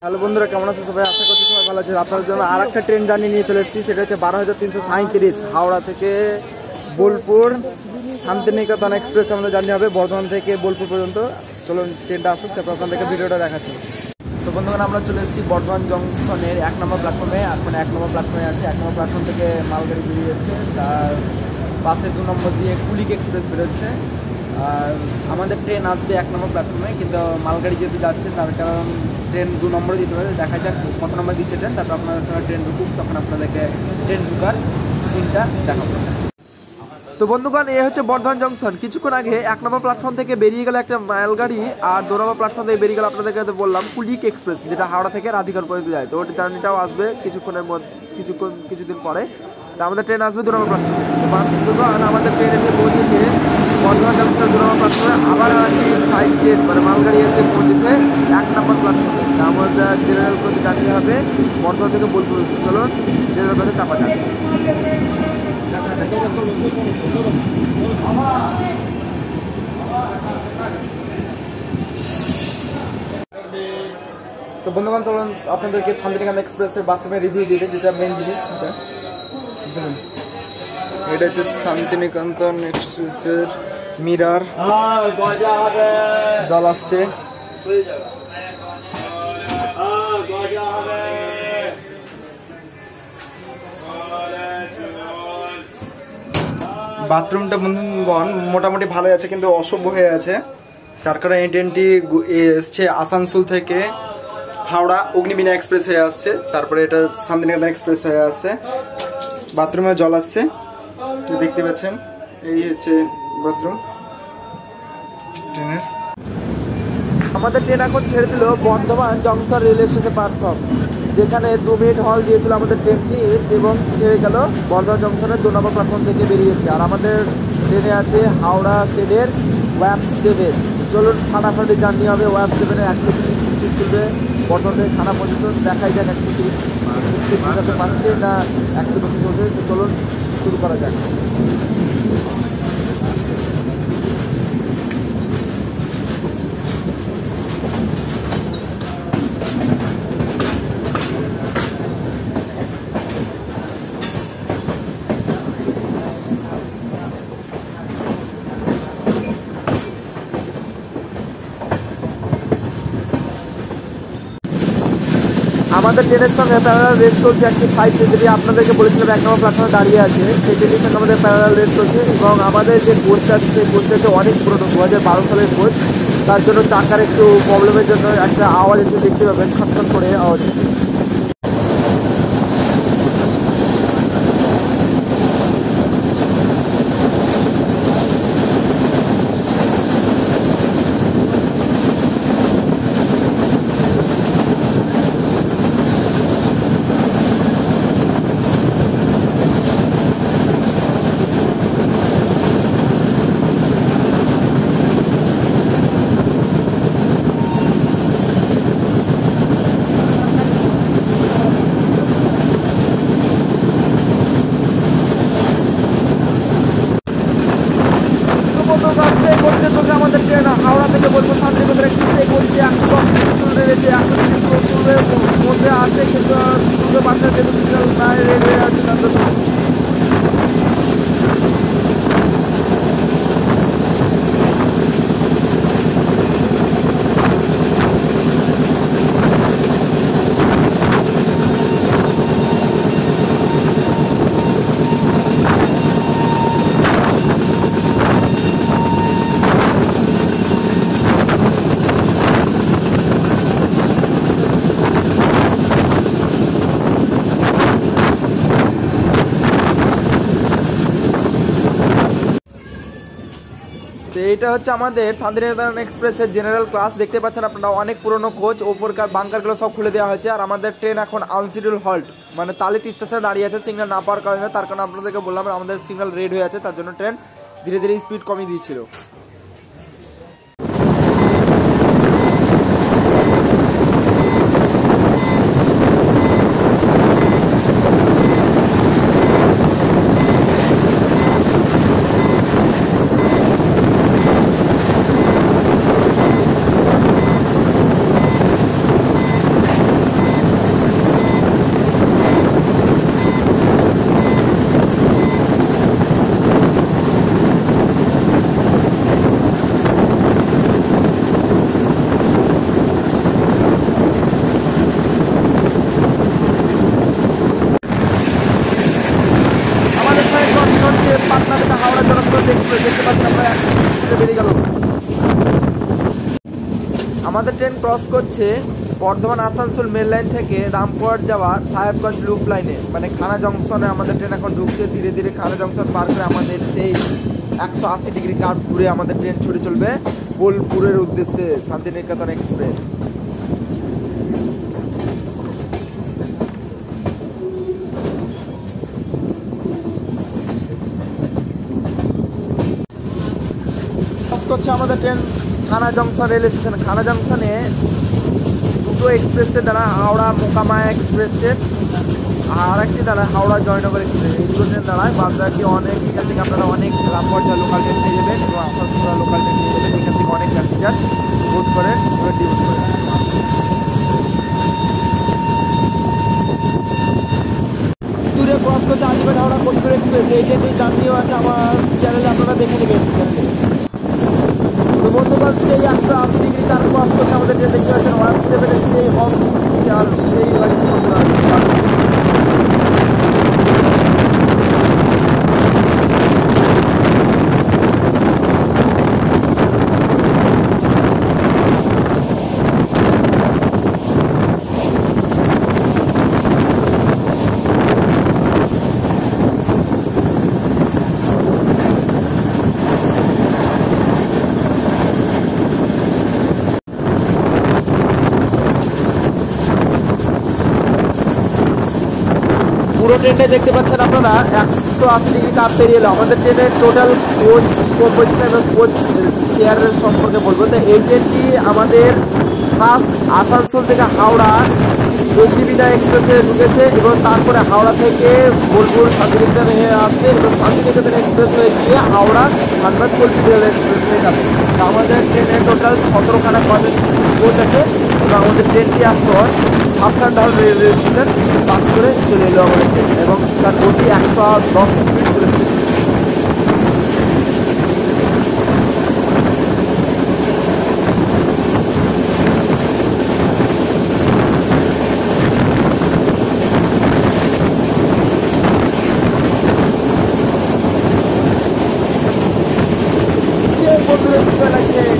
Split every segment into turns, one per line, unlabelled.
Hello বন্ধুরা, কেমন আছো সবাই? আশা করছি সবাই ভালো আছে। আপনাদের জন্য আর একটা ট্রেন জার্নি নিয়ে চলে এসেছি। সেটা হচ্ছে 12,337 হাওড়া থেকে বোলপুর শান্তিনিকেতন এক্সপ্রেস আমাদের জার্নি হবে বর্ধমান থেকে বোলপুর পর্যন্ত। চলুন ট্রেনটা আসুক, তারপর আপনাদেরকে ভিডিওটা দেখাচ্ছি। তো বন্ধুগণ, আমরা চলে এসেছি বর্ধমান জংশনের 1 নম্বর প্ল্যাটফর্মে। এখন 1 নম্বর প্ল্যাটফর্মে আছে। 1 নম্বর প্ল্যাটফর্ম থেকে মালগাড়ি বেরিয়েছে, তার পাশে 2 নম্বর দিয়ে কুলিক এক্সপ্রেস বেরোচ্ছে। আর আমাদের ট্রেন আসবে 1 নম্বর প্ল্যাটফর্মে, কিন্তু মালগাড়ি যেহেতু যাচ্ছে তার কারণ ট্রেন 2 নম্বরে দিতে হবে। দেখা যাক কত নম্বর দিচ্ছে ট্রেন, তারপর আপনাদের সঙ্গে ট্রেন ঢুকুক, তখন আপনাদেরকে ট্রেন ঢুকার সিনটা দেখাবো। তো বন্ধুগণ, এ হচ্ছে বর্ধমান জংশন। কিছুক্ষণ আগে 1 নম্বর প্ল্যাটফর্ম থেকে বেরিয়ে গেল একটা মালগাড়ি, আর 2 নম্বর প্ল্যাটফর্ম থেকে বেরিয়ে গেল আপনাদেরকে বললাম কুলিক এক্সপ্রেস, যেটা হাওড়া থেকে রাধিকার পর্যন্ত যায়। তো ওটা জার্নিটাও আসবে কিছুদিন পরে। তো আমাদের ট্রেন আসবে 2 নম্বর প্ল্যাটফর্মে। আমাদের ট্রেন এসে পৌঁছেছে বর্ধমান জংশনের 2 নম্বর প্ল্যাটফর্মে। আবার একটি সাইড ট্রেন মানে মালগাড়ি এসে পৌঁছেছে 1 নম্বর প্ল্যাটফর্মে। আমাদের জেনারেল কোচে জার্নি হবে বর্ধমান থেকে বোলপুর। চলুন জেনারেল কোচে চাপা যাক। তো বন্ধুগণ, চলুন আপনাদেরকে শান্তিনিকেতন এক্সপ্রেসের বাথরুমের রিভিউ দিতে, যেটা মেন জিনিস। এটা হচ্ছে শান্তিনিকেতন এক্সপ্রেসের মিরার, জল আসছে। বাথরুমটা বন্ধুগণ মোটামুটি ভালো আছে, কিন্তু অসভ্য হয়ে আছে। তার কারণে এই ট্রেনটি এসছে আসানসোল থেকে হাওড়া অগ্নিবীণা এক্সপ্রেস হয়ে আসছে, তারপরে এটা শান্তিনিকেতন এক্সপ্রেস হয়ে আসছে। বাথরুমে জল আসছে, দেখতে পাচ্ছেন। এই হচ্ছে বাথরুম ট্রেনের। আমাদের ট্রেন এখন ছেড়ে দিল Bardhaman junction railway station platform, যেখানে 2 মিনিট হল দিয়েছিল আমাদের ট্রেনটি, এবং ছেড়ে গেল বর্ধমান জংশনের 2 নম্বর প্ল্যাটফর্ম থেকে বেরিয়েছে। আর আমাদের ট্রেনে আছে হাওড়া সেডের ওয়াব 7। চলুন ফাটাফাটি জার্নি হবে। ওয়াব 7-এ 130 স্পিড তুলবে বর্ধমান থেকে থানা পর্যন্ত। দেখাই যাক 130 স্পিড মেটাতে পারছে না 120 পৌঁছে। তো চলুন শুরু করা যাক। আমাদের ট্রেনের সঙ্গে প্যারালাল রেস চলছে একটি ফাইভ, যেটি আপনাদেরকে বলেছিলাম 1 নম্বর প্ল্যাটফর্মে দাঁড়িয়ে আছে। সেই ট্রেনের সঙ্গে আমাদের প্যারালাল রেস চলছে, এবং আমাদের যে কোচটা আছে সেই কোচটা হচ্ছে অনেক পুরনো, 2012 সালের কোচ। তার জন্য চাকার একটু প্রবলেমের জন্য একটা আওয়াজ আছে, দেখতে পাবেন খটখট করে আওয়াজ আছে। আমাদের ট্রেন হাওড়া থেকে বোলপুর শান্তিনিকেতন এক্সপ্রেস এই গতিতে 110 তুলে রয়েছে, 130 মধ্যে আছে, কিন্তু তুলতে পারছে যেহেতু সিগন্যাল নাই, রেড হয়ে আছে। তো এইটা হচ্ছে আমাদের শান্তিনিকেতন এক্সপ্রেসের জেনারেল ক্লাস। দেখতে পাচ্ছেন আপনারা, অনেক পুরনো কোচ, ওপরকার বাঙ্কারগুলো সব খুলে দেওয়া হয়েছে। আর আমাদের ট্রেন এখন আনশিডিউল হল্ট মানে তালিত স্টেশনে দাঁড়িয়ে আছে সিগন্যাল না পাওয়ার কারণে। তার কারণে আপনাদেরকে বললাম আমাদের সিগন্যাল রেড হয়ে আছে, তার জন্য ট্রেন ধীরে ধীরে স্পিড কমিয়ে দিয়েছিল। আমাদের ট্রেন ক্রস করছে বর্ধমান আসানসোল মেল লাইন থেকে রামপুরহাট যাওয়ার সাহেবগঞ্জ লুপ লাইনে, মানে খানা জংশনে আমাদের ট্রেন এখন ঢুকছে। ধীরে ধীরে খানা জংশন পার করে আমাদের সেই 180 ডিগ্রি কার্ভ ঘুরে আমাদের ট্রেন ছুটে চলবে বোলপুরের উদ্দেশ্যে শান্তিনিকেতন এক্সপ্রেস। করছে আমাদের ট্রেন খানা জংশন রেল স্টেশন। খানা জংশনে দুটো এক্সপ্রেস ট্রেন দাঁড়ায়, হাওড়া মোকামায়া এক্সপ্রেস ট্রেন আর একটি দাঁড়ায় হাওড়া জয়নগর এক্সপ্রেস। এই দুটো ট্রেন দাঁড়ায়। বাদ বাকি অনেক এখান থেকে আপনারা অনেক রামপুরহাট লোকাল ট্রেন পেয়ে যাবেন এবং আসানসোল লোকাল ট্রেন পেয়ে যাবেন। এখান থেকে অনেক প্যাসেঞ্জার বোট করেন ডিউটি করেন। দূরে ক্রস করছে আজমের হাওড়া কোলপুর এক্সপ্রেস। এই ট্রেনটি জার্নিও আছে আমার চ্যানেলে, আপনারা দেখে নেবেন চ্যানেলে। তো বন্ধুগণ, সেই 180 ডিগ্রি কার ক্রস করছে আমাদের ট্রেন, দেখতে পাচ্ছেন 107 সেই হর্ন দিচ্ছে আর সেই লাগছে বন্ধুরা। পুরো ট্রেনটা দেখতে পাচ্ছেন আপনারা 180 ডিগ্রি কাপ পেরিয়ে এলো। আমাদের ট্রেনের টোটাল কোচ কম্পোজিশন এবং কোচ শেয়ারের সম্পর্কে বলবো। তো এই ট্রেনটি আমাদের ফার্স্ট আসানসোল থেকে হাওড়া অগ্নিবীণা এক্সপ্রেসে ঢুকেছে এবং তারপরে হাওড়া থেকে বোলপুর শান্তিনিকেতন হয়ে আসবে এবং শান্তিনিকেতন এক্সপ্রেস হয়ে গিয়ে হাওড়া ধানবাদ কলকাতা রেল এক্সপ্রেস হয়ে যাবে। তো আমাদের ট্রেনের টোটাল 17খানা কোচ আছে এবং আমাদের ট্রেনটি এখন ঝাড়খণ্ড রেলওয়ে স্টেশন পাস করে চলে এলো আমাদের ট্রেন এবং তার গতি 110 স্পিড করে ফেলেছে।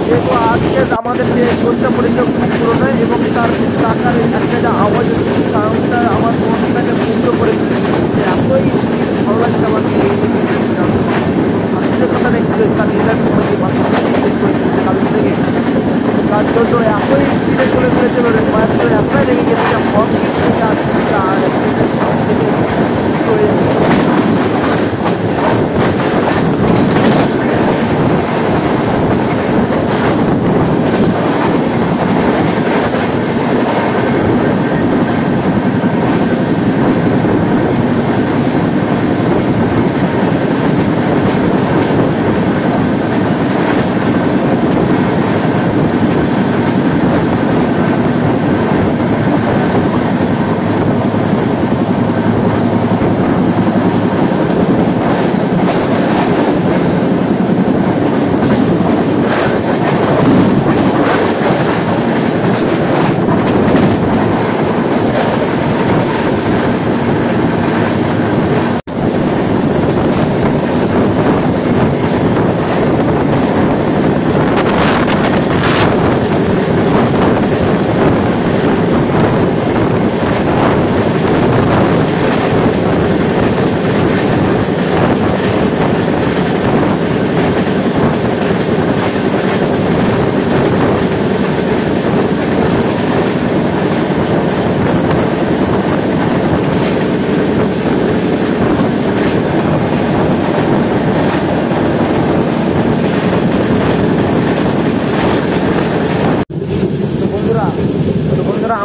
যেহেতু আজকে আমাদের যে কোচটা পড়েছে খুব পুরোনো এবং তার চাকার একটা আওয়াজ এসেছে, সাউন্ডটা আমার মনটাকে মুগ্ধ করে দিয়েছে। এতই স্পিড ভালো লাগছে আমাকে শান্তিনিকেতন এক্সপ্রেস তার নির্ধারিত সময়কে কালকে থেকে, তার জন্য এতই স্পিডে করে ফেলেছে এতটাই লেগে গেছে যে হর্ন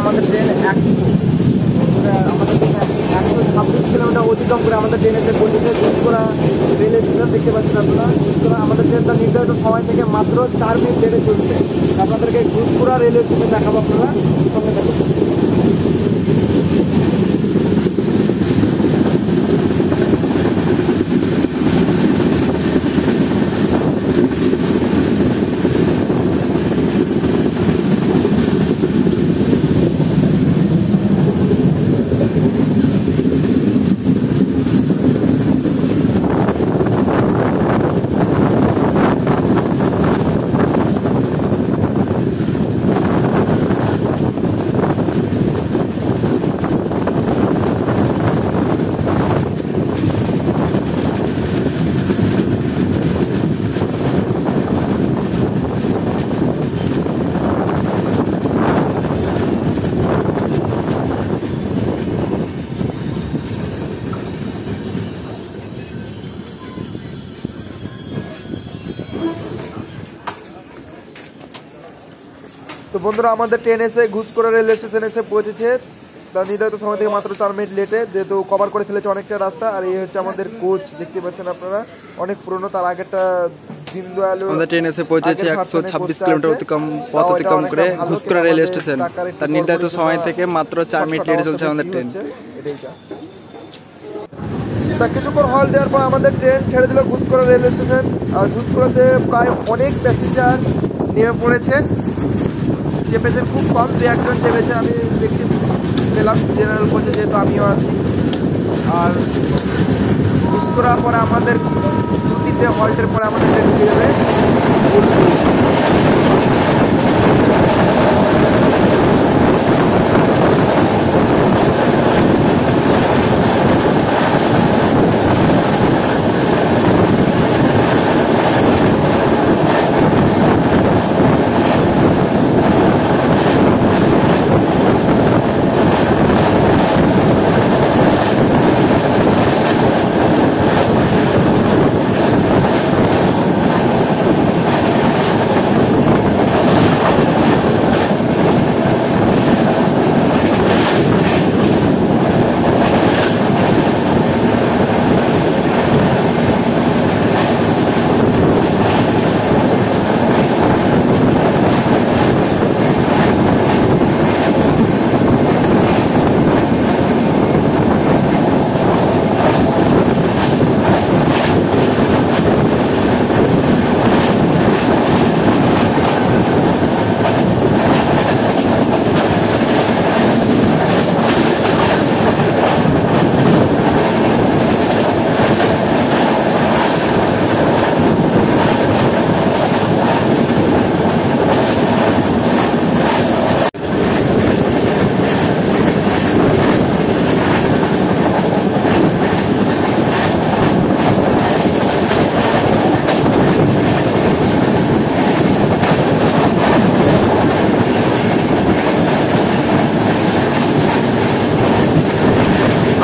আমাদের ট্রেন 126 কিলোমিটার অতিক্রম করে আমাদের ট্রেন এসে পৌঁছেছে ঘুষকোড়া রেল স্টেশন। দেখতে পাচ্ছেন আপনারা ঘুষকোড়া আমাদের ট্রেনটা নির্ধারিত সময় থেকে মাত্র 4 মিনিট লেটে চলছে। আপনাদেরকে ঘুষকোড়া রেলওয়ে স্টেশন দেখাবো, আপনারা সঙ্গে থাকুন। বন্ধুরা আমাদের ট্রেন এসে ঘুষকরা রেলওয়ে স্টেশন এসে পৌঁছেছে, তার নির্ধারিত সময় থেকে মাত্র 4 মিনিট লেটে, যেহেতু কভার করে ফেলেছে অনেকটা রাস্তা। আর এই হচ্ছে আমাদের কোচ, দেখতে পাচ্ছেন আপনারা, অনেক পুরনো। তার আগেরটা দীনদয়াল,
আমাদের ট্রেন এসে পৌঁছেছে 126 কিলোমিটার পথ অতিক্রম করে ঘুষকরা রেলওয়ে স্টেশন। তার নির্ধারিত সময় থেকে মাত্র 4 মিনিট লেটে চলছে আমাদের ট্রেন।
তা কিছুক্ষণ হল দেওয়ার পর আমাদের ট্রেন ছেড়ে দিল ঘুষকরা রেলওয়ে স্টেশন। আর ঘুষকরাতে প্রায় অনেক প্যাসেঞ্জার নেমে পড়েছে, চেপেছেন খুব কম, 2-1 জন চেপেছে আমি দেখতে পেলাম জেনারেল কোচে, যেহেতু আমিও আছি। আর ঘুষকরার পরে আমাদের 2-3টে হল্টের পরে আমাদের ট্রেন ঢুকে যাবে বোলপুর।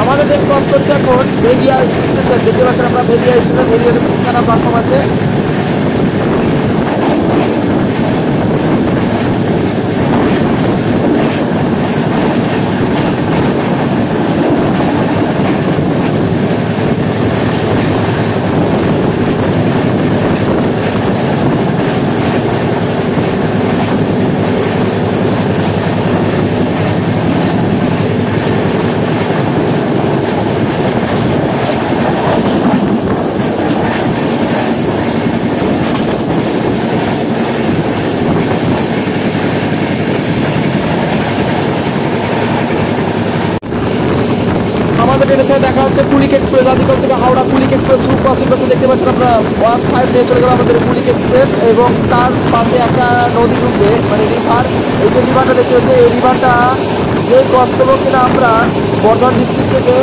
আমাদের ট্রেন ক্রস করছে এখন ভেদিয়া স্টেশন, দেখতে পাচ্ছেন আপনারা ভেদিয়া স্টেশন। ভেদিয়াতে 3খানা প্ল্যাটফর্ম আছে। আমাদের ট্রেনের সাথে দেখা হচ্ছে পুলিক এক্সপ্রেস, আদিকল থেকে হাওড়া পুলিক এক্সপ্রেস থ্রু ক্রসিং করছে, দেখতে পাচ্ছেন আপনারা 15 নিয়ে চলে গেল আমাদের পুলিক এক্সপ্রেস। এবং তার পাশে একটা নদী ঢুকবে, মানে রিভার। এই যে রিভারটা দেখতে পাচ্ছি, এই রিভারটা যে ক্রস করবো কিনা আমরা বর্ধমান ডিস্ট্রিক্ট থেকে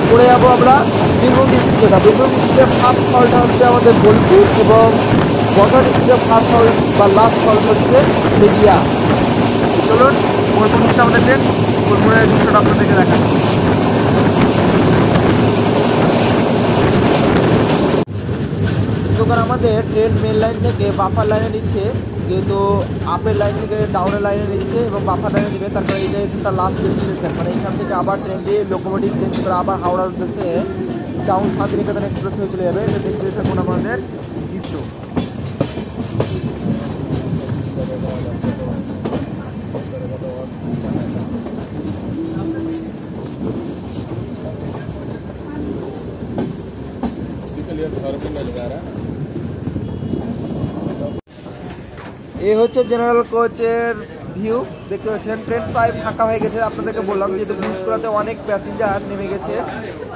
পড়ে যাবো আমরা বীরভূম ডিস্ট্রিক্টে। তা বীরভূম ডিস্ট্রিক্টের ফার্স্ট হল্টটা হচ্ছে আমাদের বোলপুর, এবং বর্ধমান ডিস্ট্রিক্টের ফার্স্ট হল্ট বা লাস্ট হল্ট হচ্ছে ভেদিয়া। চলুন, বোলপুর হচ্ছে আমাদের ট্রেন, বোলপুরের দৃশ্যটা আপনাদেরকে দেখাচ্ছি। যখন আমাদের ট্রেন মেন লাইন থেকে বাফার লাইনে নিচ্ছে, যেহেতু আপের লাইন থেকে ডাউনের লাইনে নিচ্ছে এবং বাফার লাইনে নেবে, তারপরে এটা হচ্ছে তার লাস্ট ডেস্টিনেশন। মানে এখান থেকে আবার ট্রেনটি লোকোমোটিভ চেঞ্জ করে আবার হাওড়ার উদ্দেশ্যে ডাউন শান্তিনিকেতন এক্সপ্রেস হয়ে চলে যাবে। তো দেখতে থাকুন আমাদের দৃশ্য। এই হচ্ছে জেনারেল কোচের ভিউ, দেখতে পাচ্ছেন ট্রেন প্রায় ফাঁকা হয়ে গেছে। আপনাদেরকে বললাম যেহেতু ঘুষকরাতে অনেক প্যাসেঞ্জার নেমে গেছে।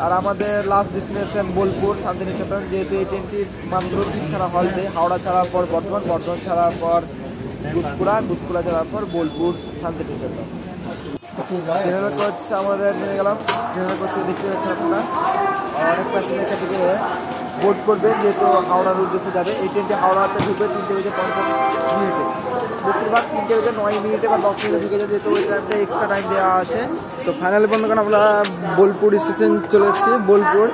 আর আমাদের লাস্ট ডেস্টিনেশন বোলপুর শান্তিনিকেতন, যেহেতু এই ট্রেনটির মাত্র 3খানা হল্টে, হাওড়া ছাড়ার পর বর্ধমান, বর্ধমান ছাড়ার পর ঘুষকরা, ঘুষকরা ছাড়ার পর বোলপুর শান্তিনিকেতন। জেনারেল কোচ আমাদের নেমে গেলাম। জেনারেল কোচ দেখতে পাচ্ছেন আপনারা, অনেক প্যাসেঞ্জার থেকে বোর্ড করবেন, যেহেতু হাওড়ার উদ্দেশ্যে যাবে। এই ট্রেনটি হাওড়াতে ঢুকবে 3:50 বেশিরভাগ 3:09 বা 10 মিনিটে ঢুকে যায়, যেহেতু ওই টাইমটা এক্সট্রা টাইম দেওয়া আছে। তো ফাইনালি বন্ধুগণ আমরা বোলপুর স্টেশন চলে এসেছি। বোলপুর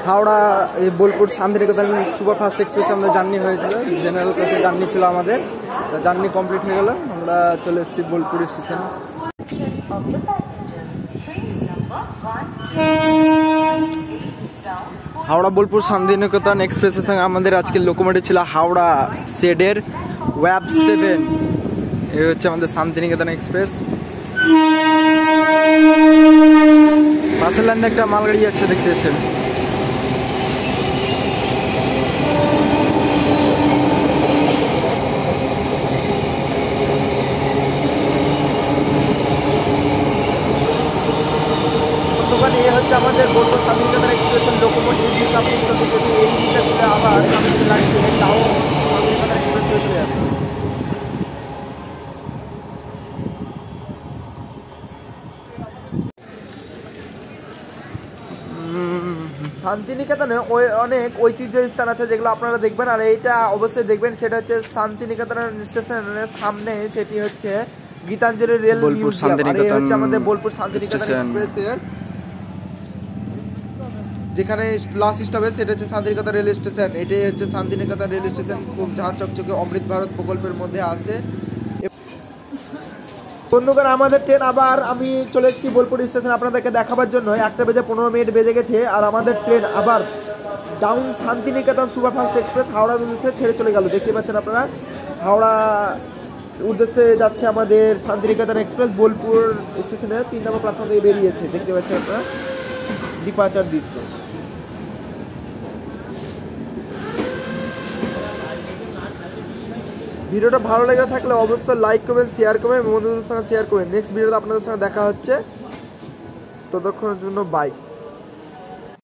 হাওড়া, এই বোলপুর শান্তিনিকেতন সুপারফাস্ট এক্সপ্রেসে আমাদের জার্নি হয়েছিল, জেনারেল কোচে জার্নি ছিল আমাদের। তো জার্নি কমপ্লিট হয়ে গেল, আমরা চলে এসেছি বোলপুর স্টেশন। হাওড়া বোলপুর শান্তিনিকেতন এক্সপ্রেসের সঙ্গে আমাদের আজকের লোকোমোটিভ ছিল হাওড়া সেডের ওয়েব 7। এই হচ্ছে আমাদের শান্তিনিকেতন এক্সপ্রেস। পাশের লাইন দিয়ে একটা মালগাড়ি যাচ্ছে, দেখতে পাচ্ছেন। এই হচ্ছে আমাদের বোলপুর শান্তিনিকেতন এক্সপ্রেসের লোকোমোটিভ। এই দিকটা তুলে আবার তাও শান্তিনিকেতন এক্সপ্রেস চলে যাবে। শান্তিনিকেতনে অনেক ঐতিহ্য স্থান আছে যেগুলো আপনারা দেখবেন, আর এইটা অবশ্যই দেখবেন। সেটা হচ্ছে শান্তিনিকেতন স্টেশনের সামনে, সেটি হচ্ছে গীতাঞ্জলি রেল মিউজিয়াম। আর এই হচ্ছে আমাদের বোলপুর শান্তিনিকেতন এক্সপ্রেসের যেখানে লাস্ট স্টপ সেটা হচ্ছে শান্তিনিকেতন রেল স্টেশন। এটাই হচ্ছে শান্তিনিকেতন রেল স্টেশন, খুব ঝাঁ চকচকে অমৃত ভারত প্রকল্পের মধ্যে আছে। বন্ধুগণ, আমাদের ট্রেন আবার আমি চলে এসেছি বোলপুর স্টেশন আপনাদেরকে দেখাবার জন্য। 1:15 বেজে গেছে, আর আমাদের ট্রেন আবার down Santiniketan superfast express Howrah উদ্দেশ্যে ছেড়ে চলে গেল। দেখতে পাচ্ছেন আপনারা, হাওড়া উদ্দেশ্যে যাচ্ছে আমাদের শান্তিনিকেতন এক্সপ্রেস। বোলপুর স্টেশনে 3 নম্বর প্ল্যাটফর্ম থেকে বেরিয়েছে, দেখতে পাচ্ছেন আপনারা ডিপার্চার দৃশ্য। ভিডিওটা ভালো লেগে থাকলে অবশ্যই লাইক করবেন, শেয়ার করবেন, বন্ধুদের সঙ্গে শেয়ার করবেন। নেক্সট ভিডিওতে আপনাদের সঙ্গে দেখা হচ্ছে, ততক্ষণের জন্য বাই।